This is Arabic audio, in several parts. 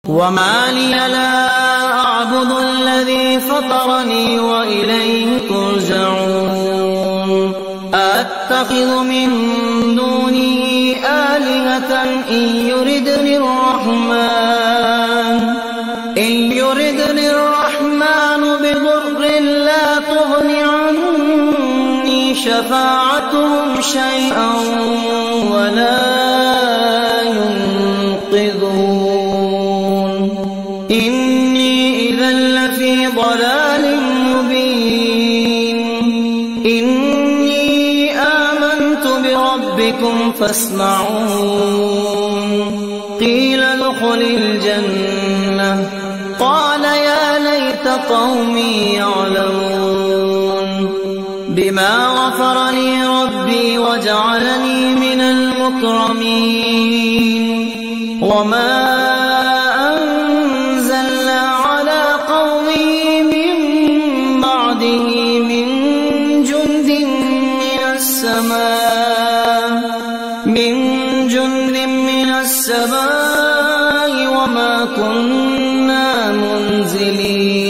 وما لي لا أعبد الذي فطرني وإليه ترجعون أتخذ من دونه آلهة إن يردني الرحمن بضر لا تغن عني شفاعتهم شيئا ولا ينقذون إني إذا لفي ضلال مبين إني آمنت بربكم فاسمعون قيل ادخل الجنة قال يا ليت قومي يعلمون بما غفر لي ربي وجعلني من المكرمين وما أنزلنا على قومه من بعده من جند من السماء وما كنا منزلين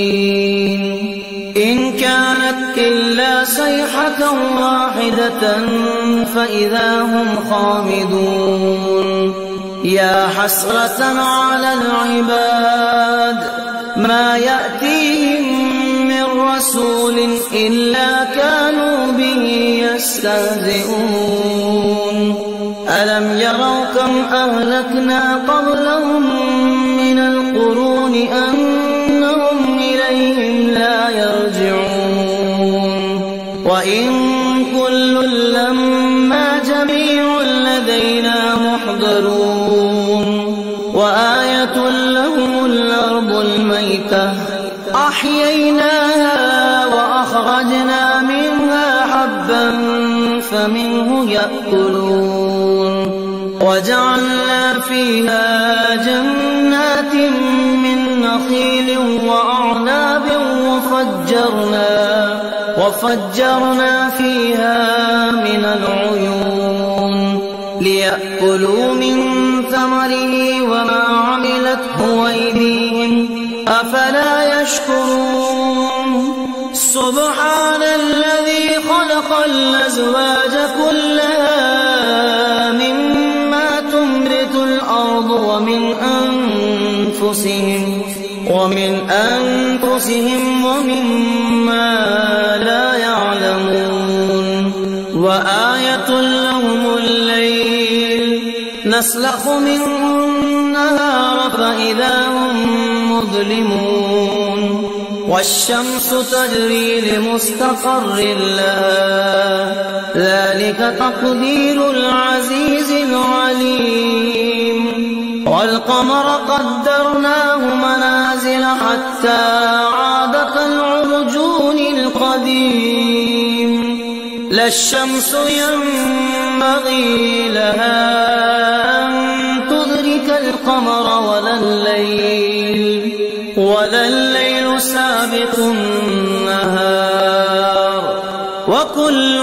إن كانت إلا صيحة واحدة فإذا هم خامدون يا حسرة على العباد ما يأتيهم من رسول إلا كانوا به يستهزئون ألم يروا كم أهلكنا قبلهم من القرون أنهم إليهم لا يرجعون وإن كل لما جميع لدينا محضرون وآية لهم الأرض الميتة أحييناها وأخرجنا منها حبا فمنه يأكلون وجعلنا فيها جنات من نخيل وأعناب وفجرنا فيها من العيون ليأكلوا من ثمره وما عملته أيديهم أفلا يشكرون سبحان الذي خلق الأزواج كلها مما تنبت الأرض ومن أنفسهم ومما لا يعلمون وآية لهم الليل نسلخ منه النهار فإذا هم مظلمون والشمس تجري لمستقر لها ذلك تقدير العزيز العليم والقمر قدرناه منازل حتى عاد كالعرجون القديم لا الشمس ينبغي لها أن تدرك القمر ولا الليل سابق النهار وكل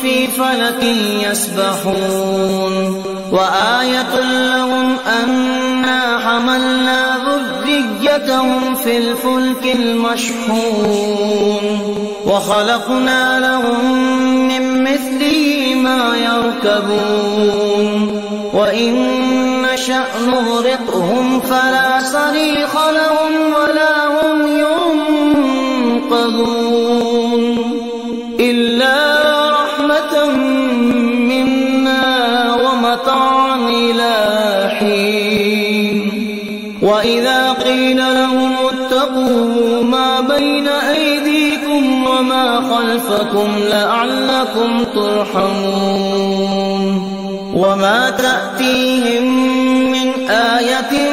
في فلك يسبحون وآية لهم أنا حملنا ذريتهم في الفلك المشحون وخلقنا لهم من مثله ما يركبون وإن نشأ نغرقهم فلا صريخ لهم ولا هم ينقذون إلا رحمة منا ومتاعا إلى حين وإذا قيل لهم اتقوا ما بين أيديكم وما خلفكم لعلكم ترحمون وما تأتيهم من آية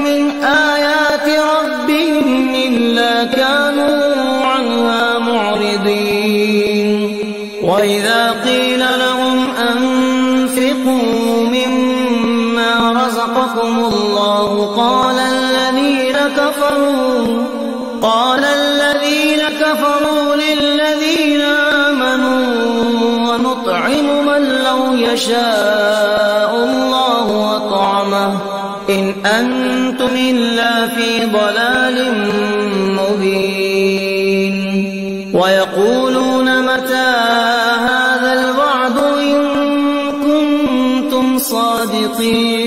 من آيات ربهم إلا كانوا عنها معرضين وإذا قيل لهم أنفقوا مما رزقكم الله قال الذين كفروا للذين آمنوا ونطعم من لو يشاء الله أطعمه إن أنتم إلا في ضلال مبين ويقولون متى هذا الوعد إن كنتم صادقين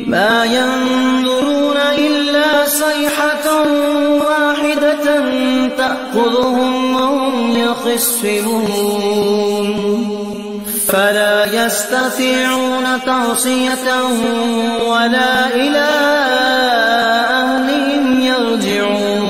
ما ينظرون إلا صيحة واحدة تأخذهم وهم يخصمون فلا يستطيعون توصية ولا إلى أهلهم يرجعون